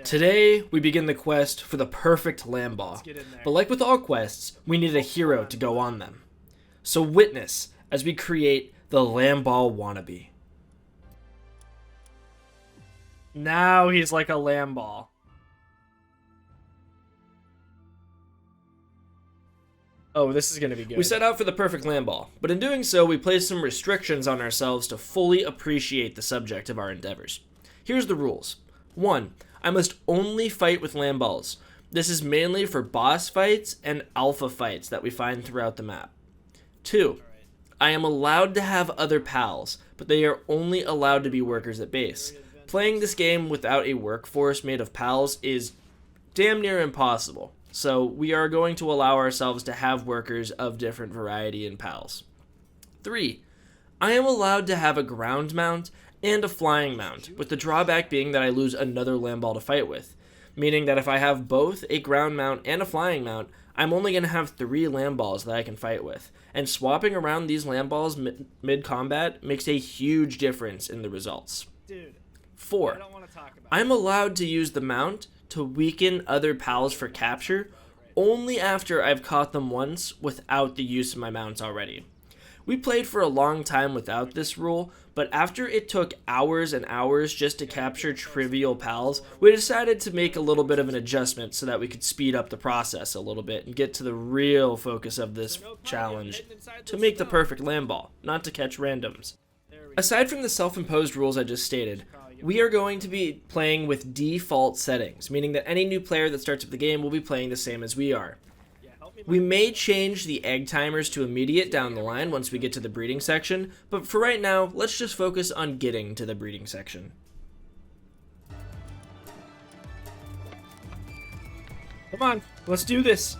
Today, we begin the quest for the perfect Lamball. But like with all quests, we need a hero to go on them. So witness as we create the Lamball wannabe. Now he's like a Lamball. Oh, this is going to be good. We set out for the perfect Lamball, but in doing so, we placed some restrictions on ourselves to fully appreciate the subject of our endeavors. Here's the rules. 1. I must only fight with Lamballs. This is mainly for boss fights and alpha fights that we find throughout the map. 2. I am allowed to have other pals, but they are only allowed to be workers at base. Playing this game without a workforce made of pals is damn near impossible, so we are going to allow ourselves to have workers of different variety and pals. 3. I am allowed to have a ground mount and a flying mount, with the drawback being that I lose another Lamball to fight with, meaning that if I have both a ground mount and a flying mount, I'm only going to have 3 Lamballs that I can fight with, and swapping around these Lamballs mid-combat makes a huge difference in the results. 4. I'm allowed to use the mount to weaken other pals for capture only after I've caught them once without the use of my mounts already. We played for a long time without this rule, but after it took hours and hours just to capture trivial pals, we decided to make a little bit of an adjustment so that we could speed up the process a little bit and get to the real focus of this challenge, to make the perfect Lamball, not to catch randoms. Aside from the self-imposed rules I just stated, we are going to be playing with default settings, meaning that any new player that starts up the game will be playing the same as we are. We may change the egg timers to immediate down the line once we get to the breeding section, but for right now, let's just focus on getting to the breeding section. Come on, let's do this.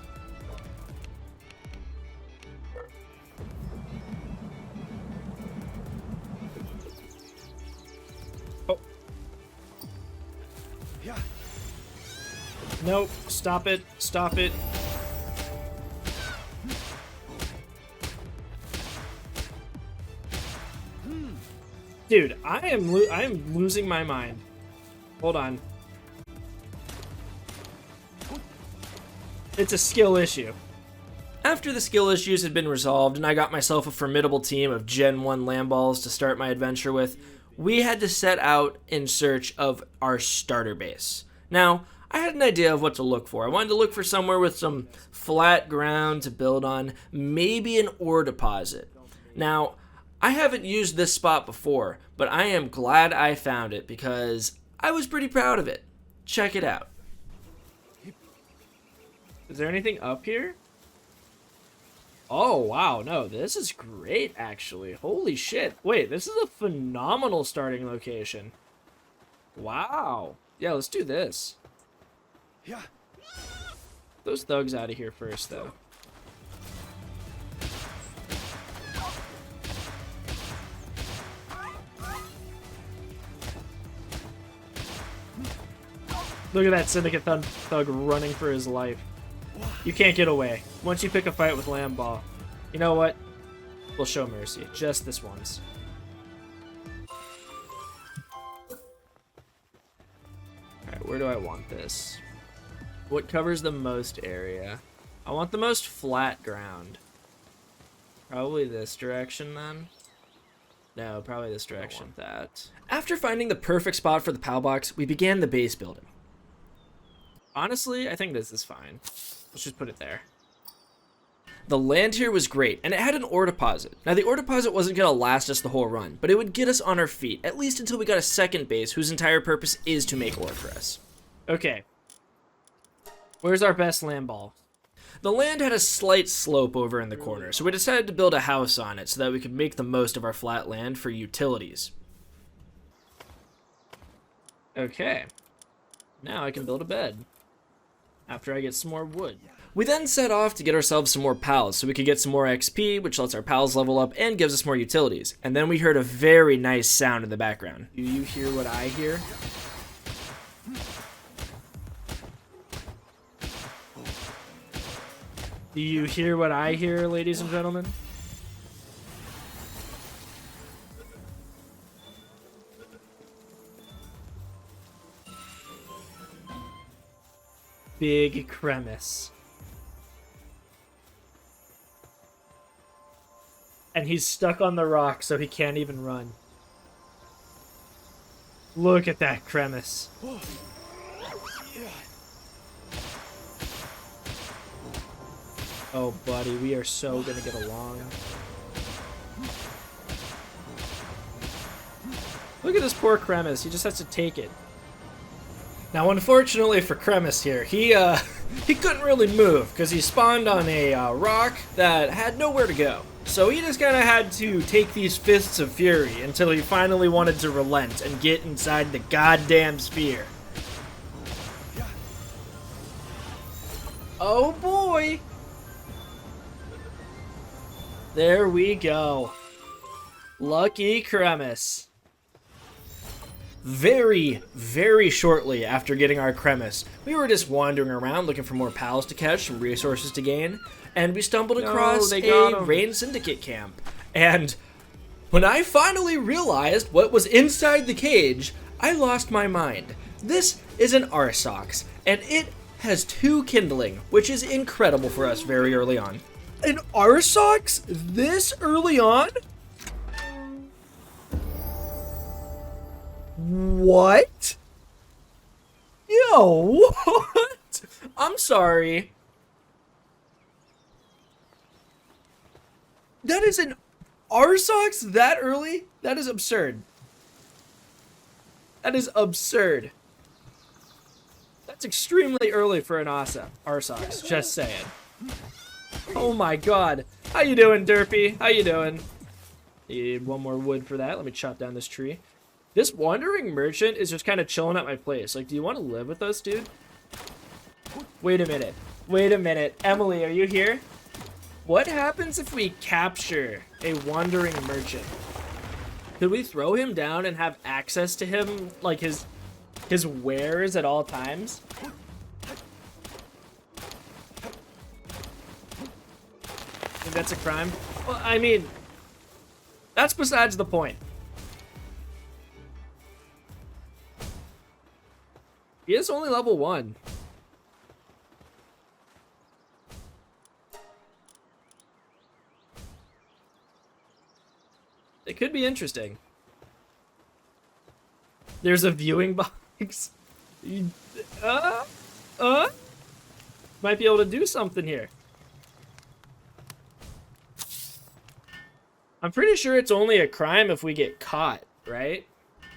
Oh. Nope, stop it, stop it. Dude, I am losing my mind. Hold on. It's a skill issue. After the skill issues had been resolved and I got myself a formidable team of Gen 1 Lamballs to start my adventure with, we had to set out in search of our starter base. Now, I had an idea of what to look for. I wanted to look for somewhere with some flat ground to build on, maybe an ore deposit. Now, I haven't used this spot before, but I am glad I found it because I was pretty proud of it. Check it out. Is there anything up here? Oh, wow. No, this is great, actually. Holy shit. Wait, this is a phenomenal starting location. Wow. Yeah, let's do this. Yeah. Those thugs out of here first, though. Look at that Syndicate thug running for his life. You can't get away. Once you pick a fight with Lamball, you know what? We'll show mercy. Just this once. Alright, where do I want this? What covers the most area? I want the most flat ground. Probably this direction, then? No, probably this direction. That. After finding the perfect spot for the PAL box, we began the base building. Honestly, I think this is fine. Let's just put it there. The land here was great, and it had an ore deposit. Now, the ore deposit wasn't going to last us the whole run, but it would get us on our feet, at least until we got a second base whose entire purpose is to make ore for us. Okay. Where's our best Lamball? The land had a slight slope over in the corner, so we decided to build a house on it so that we could make the most of our flat land for utilities. Okay. Now I can build a bed. After I get some more wood. We then set off to get ourselves some more pals so we could get some more XP, which lets our pals level up and gives us more utilities. And then we heard a very nice sound in the background. Do you hear what I hear? Do you hear what I hear, ladies and gentlemen? big crevice. And he's stuck on the rock, so he can't even run. Look at that crevice. Oh, buddy, we are so gonna get along. Look at this poor Kremis. He just has to take it. Now, unfortunately for Kremis here, he couldn't really move because he spawned on a rock that had nowhere to go. So he just kind of had to take these fists of fury until he finally wanted to relent and get inside the goddamn sphere. Oh boy! There we go. Lucky Kremis. Very, very shortly after getting our Kremis, we were just wandering around looking for more pals to catch, some resources to gain, and we stumbled across a Rain Syndicate camp. And when I finally realized what was inside the cage, I lost my mind. This is an Arsox, and it has 2 kindling, which is incredible for us very early on. An Arsox this early on? What? Yo, what? I'm sorry. That is an Arsox that early? That is absurd. That is absurd. That's extremely early for an Arsox, just saying. Oh my god. How you doing, Derpy? How you doing? Need one more wood for that. Let me chop down this tree. This wandering merchant is just kind of chilling at my place. Like, do you want to live with us, dude? Wait a minute. Wait a minute. Emily, are you here? What happens if we capture a wandering merchant? Could we throw him down and have access to him, like his wares at all times? Think that's a crime? Well, I mean, that's besides the point. He is only level 1. It could be interesting. There's a viewing box. Might be able to do something here. I'm pretty sure it's only a crime if we get caught, right?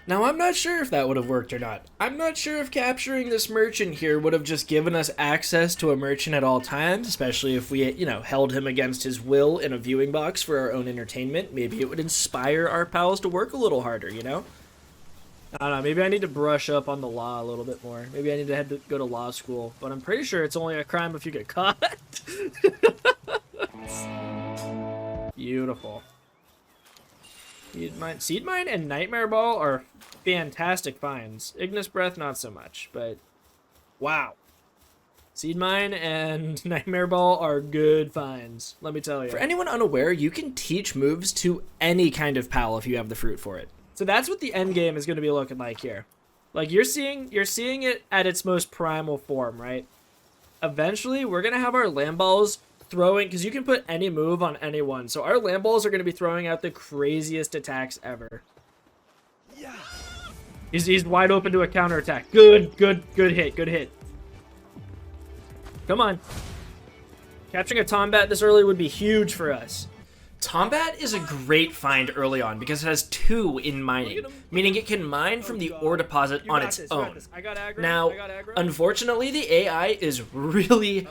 Now, I'm not sure if that would have worked or not. I'm not sure if capturing this merchant here would have just given us access to a merchant at all times, especially if we, you know, held him against his will in a viewing box for our own entertainment. Maybe it would inspire our pals to work a little harder, you know? I don't know, maybe I need to brush up on the law a little bit more. Maybe I need to head to go to law school, but I'm pretty sure it's only a crime if you get caught. Beautiful. Seed Mine and Nightmare Ball are fantastic finds. Ignis Breath, not so much, but wow. Seed Mine and Nightmare Ball are good finds, let me tell you. For anyone unaware, you can teach moves to any kind of pal if you have the fruit for it. So that's what the end game is going to be looking like here. Like you're seeing it at its most primal form, right? Eventually, we're going to have our Lamballs throwing, because you can put any move on anyone. So our Lamballs are going to be throwing out the craziest attacks ever. Yeah. He's wide open to a counterattack. Good hit. Come on. Capturing a Tombat this early would be huge for us. Tombat is a great find early on because it has 2 in mining, meaning it can mine from the ore deposit on its own. Now, unfortunately, the AI is really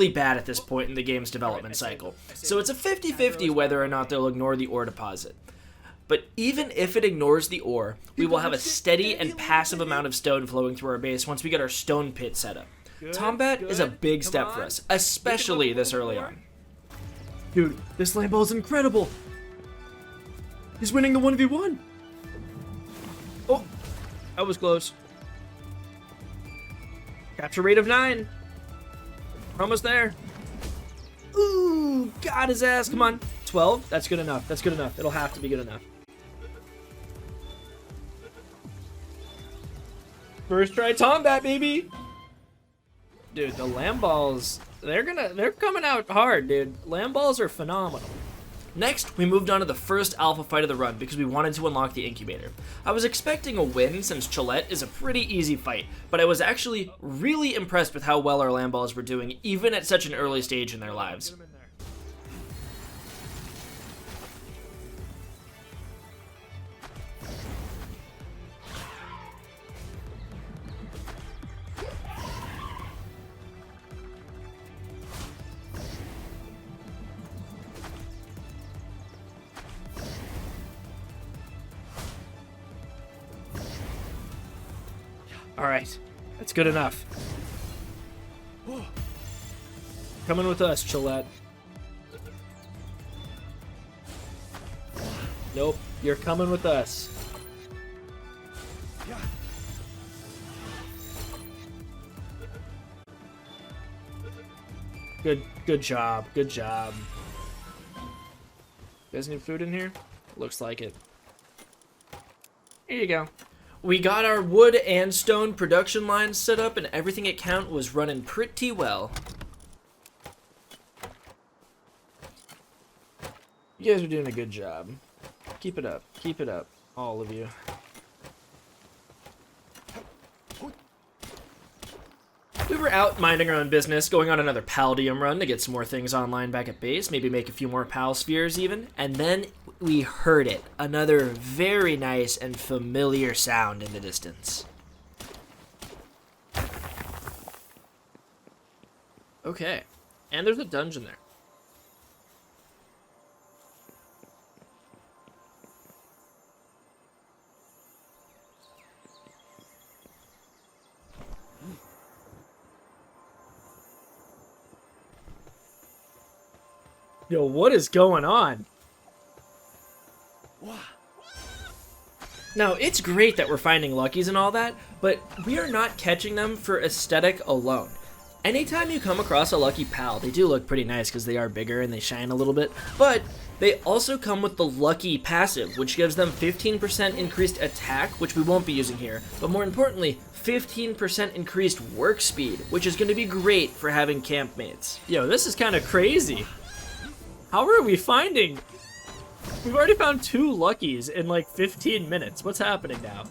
bad at this point in the game's development cycle, so it's a 50-50 whether or not they'll ignore the ore deposit. But even if it ignores the ore, we will have a steady and passive amount of stone flowing through our base once we get our stone pit set up. Tombat is a big step for us, especially this early on. Dude, this Lamball is incredible. He's winning the 1v1. Oh, that was close. Capture rate of 9. We're almost there. Ooh, got his ass. Come on. 12. That's good enough. That's good enough. It'll have to be good enough. First try Tombat, baby. Dude, the Lamballs, they're coming out hard, dude. Lamballs are phenomenal. Next, we moved on to the first alpha fight of the run because we wanted to unlock the incubator. I was expecting a win since Chillette is a pretty easy fight, but I was actually really impressed with how well our Lamballs were doing even at such an early stage in their lives. Alright, that's good enough. Coming with us, Chillette. Nope, you're coming with us. Good job, good job. You guys need food in here? Looks like it. Here you go. We got our wood and stone production lines set up and everything at Count was running pretty well. You guys are doing a good job. Keep it up, all of you. We were out minding our own business, going on another Paldium run to get some more things online back at base, maybe make a few more Pal spheres even, and then we heard it. Another very nice and familiar sound in the distance. Okay, and there's a dungeon there. Yo, what is going on? Now, it's great that we're finding Luckies and all that, but we are not catching them for aesthetic alone. Anytime you come across a Lucky Pal, they do look pretty nice because they are bigger and they shine a little bit, but they also come with the Lucky passive, which gives them 15% increased attack, which we won't be using here, but more importantly, 15% increased work speed, which is going to be great for having campmates. Yo, this is kind of crazy. How are we finding? We've already found 2 Luckies in like 15 minutes. What's happening now?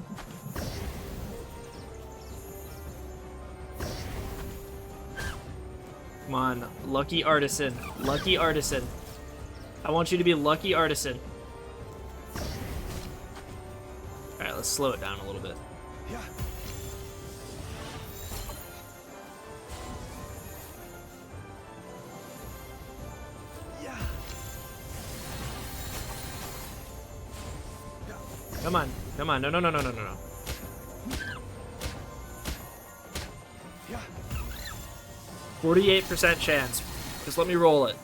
Come on, Lucky Artisan. Lucky Artisan. I want you to be Lucky Artisan. Alright, let's slow it down a little bit. Come on, come on, no, no, no, no, no, no, no. Yeah. 48% chance. Just let me roll it.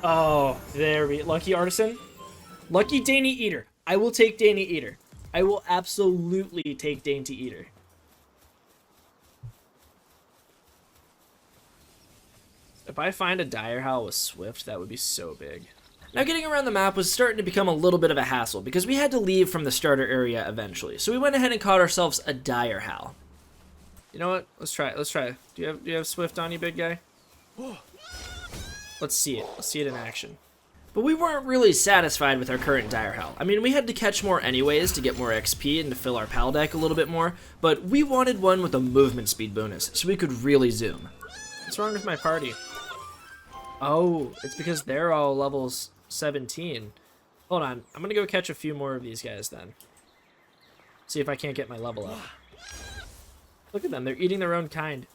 Oh, there we Lucky Artisan. Lucky Dainty Eater. I will take Dainty Eater. I will absolutely take Dainty Eater. If I find a Dire Howl with Swift, that would be so big. Now, getting around the map was starting to become a little bit of a hassle because we had to leave from the starter area eventually. So we went ahead and caught ourselves a Dire Howl. You know what? Let's try it. Let's try it. Do you have Swift on you, big guy? Let's see it. Let's see it in action. But we weren't really satisfied with our current Dire Howl. I mean, we had to catch more anyways to get more XP and to fill our Pal deck a little bit more, but we wanted one with a movement speed bonus so we could really zoom. What's wrong with my party? Oh, it's because they're all levels 17. Hold on. I'm gonna go catch a few more of these guys then. See if I can't get my level up. Look at them. They're eating their own kind.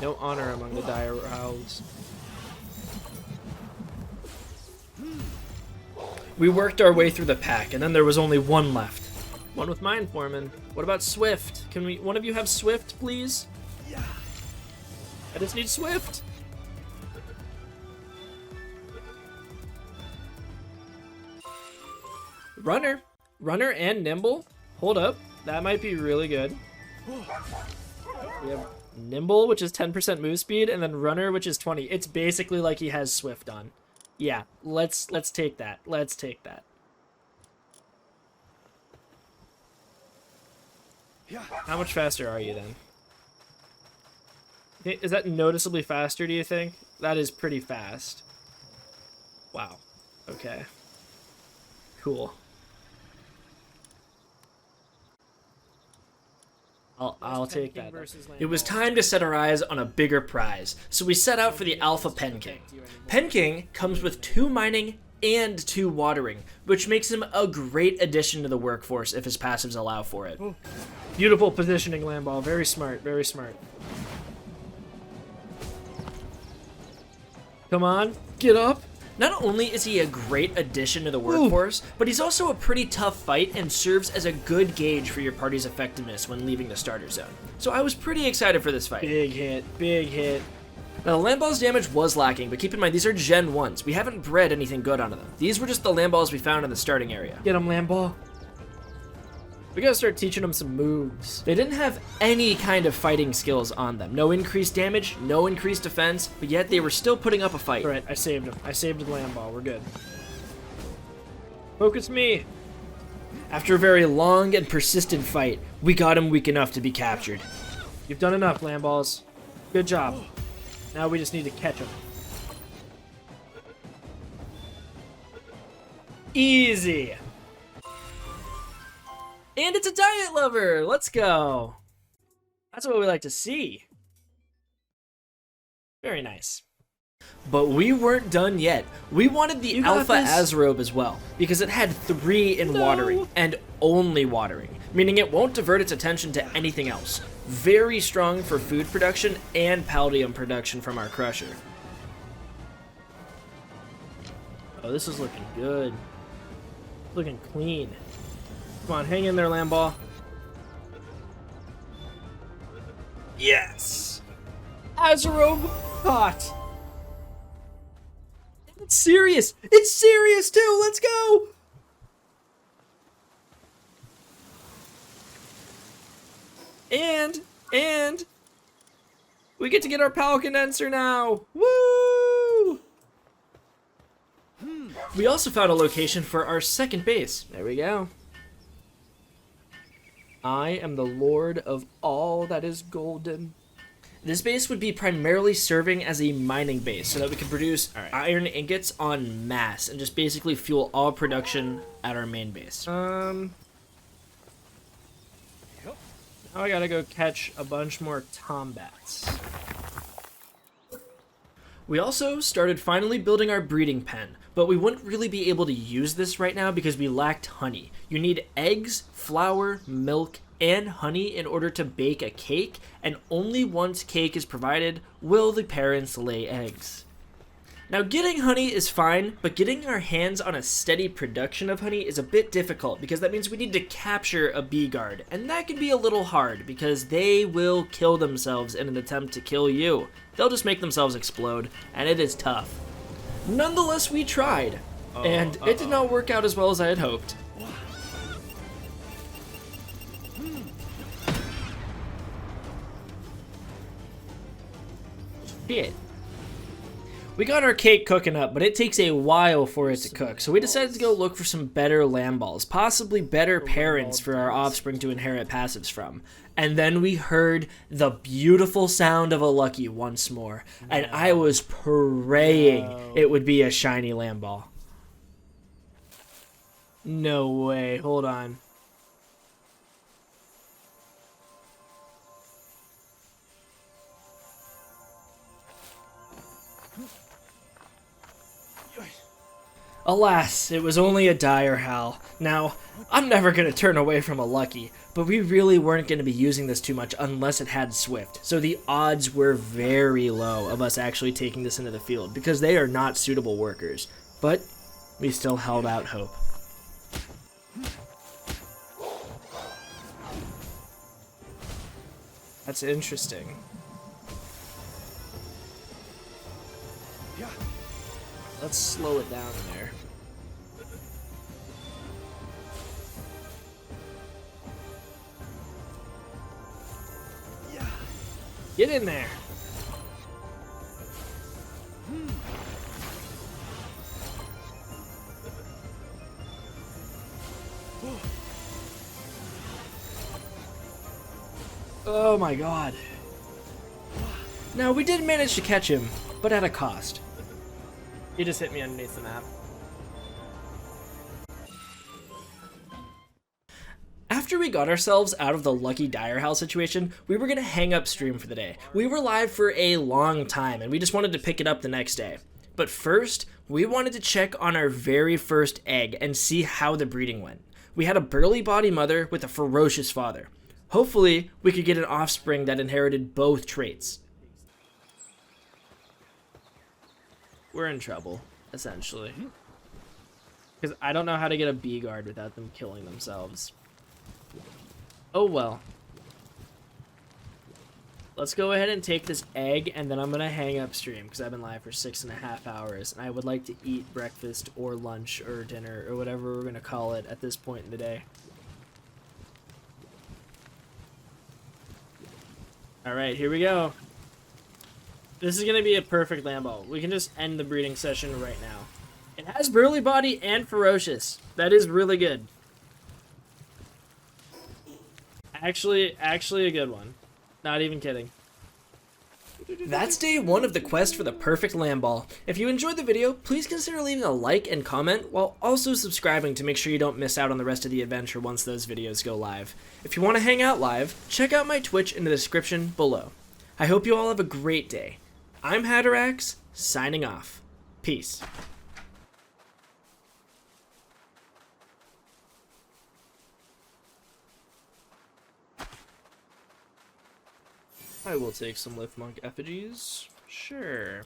No honor among the Dire Howls. We worked our way through the pack, and then there was only one left. One with Mind Foreman. What about Swift? Can one of you have Swift, please? I just need Swift. Runner. Runner and Nimble. Hold up. That might be really good. We have Nimble, which is 10% move speed, and then Runner, which is 20. It's basically like he has Swift on. Yeah, let's take that. Let's take that. How much faster are you then? Is that noticeably faster, do you think? That is pretty fast. Wow. Okay. Cool. I'll take that. It was time to set our eyes on a bigger prize, so we set out for the Alpha Pen King. Pen King comes with 2 mining and 2 watering, which makes him a great addition to the workforce if his passives allow for it. Beautiful positioning, Lamball. Very smart, very smart. Come on, get up. Not only is he a great addition to the workforce, but he's also a pretty tough fight and serves as a good gauge for your party's effectiveness when leaving the starter zone. So I was pretty excited for this fight. Big hit, big hit. Now, Lamball's damage was lacking, but keep in mind, these are Gen 1s. We haven't bred anything good onto them. These were just the Lamballs we found in the starting area. Get him, Lamball. We gotta start teaching them some moves. They didn't have any kind of fighting skills on them. No increased damage, no increased defense, but yet they were still putting up a fight. All right, I saved him. I saved the Lamball. We're good. Focus me. After a very long and persistent fight, we got him weak enough to be captured. You've done enough, Lamballs. Good job. Now we just need to catch him. Easy. And it's a diet lover! Let's go! That's what we like to see. Very nice. But we weren't done yet. We wanted the Alpha Azrobe as well, because it had 3 in watering, and only watering, meaning it won't divert its attention to anything else. Very strong for food production and Paldium production from our crusher. Oh, this is looking good. Looking clean. Come on, hang in there, Lamball. Yes! Azrobe caught! It's serious! It's serious too! Let's go! And we get to get our Pal Condenser now! Woo! We also found a location for our second base. There we go. I am the lord of all that is golden. This base would be primarily serving as a mining base so that we could produce iron ingots en masse and just basically fuel all production at our main base. Now I gotta go catch a bunch more tombats. We also started finally building our breeding pen, but we wouldn't really be able to use this right now because we lacked honey. You need eggs, flour, milk, and honey in order to bake a cake, and only once cake is provided will the parents lay eggs. Now, getting honey is fine, but getting our hands on a steady production of honey is a bit difficult because that means we need to capture a bee guard, and that can be a little hard because they will kill themselves in an attempt to kill you. They'll just make themselves explode, and it is tough. Nonetheless, we tried, and it did not work out as well as I had hoped. Shit. We got our cake cooking up, but it takes a while for it to cook, so we decided to go look for some better Lamballs, possibly better parents for our offspring to inherit passives from. And then we heard the beautiful sound of a Lucky once more, and I was praying it would be a shiny Lamball. No way, hold on. Alas, it was only a dire howl. Now, I'm never going to turn away from a Lucky, but we really weren't going to be using this too much unless it had Swift, so the odds were very low of us actually taking this into the field, because they are not suitable workers. But we still held out hope. That's interesting. Let's slow it down there. Get in there. Oh my god. Now, we did manage to catch him, but at a cost. He just hit me underneath the map. After we got ourselves out of the lucky dire house situation, we were going to hang up stream for the day. We were live for a long time, and we just wanted to pick it up the next day. But first, we wanted to check on our very first egg and see how the breeding went. We had a burly body mother with a ferocious father. Hopefully, we could get an offspring that inherited both traits. We're in trouble, essentially. Because I don't know how to get a bee guard without them killing themselves. Oh well. Let's go ahead and take this egg, and then I'm going to hang up stream, because I've been live for 6.5 hours, and I would like to eat breakfast or lunch or dinner or whatever we're going to call it at this point in the day. Alright, here we go. This is going to be a perfect Lamball. We can just end the breeding session right now. It has burly body and ferocious. That is really good. Actually a good one. Not even kidding. That's day 1 of the quest for the perfect Lamball. If you enjoyed the video, please consider leaving a like and comment, while also subscribing to make sure you don't miss out on the rest of the adventure once those videos go live. If you want to hang out live, check out my Twitch in the description below. I hope you all have a great day. I'm Haderaxe, signing off. Peace. I will take some Lift Monk effigies. Sure.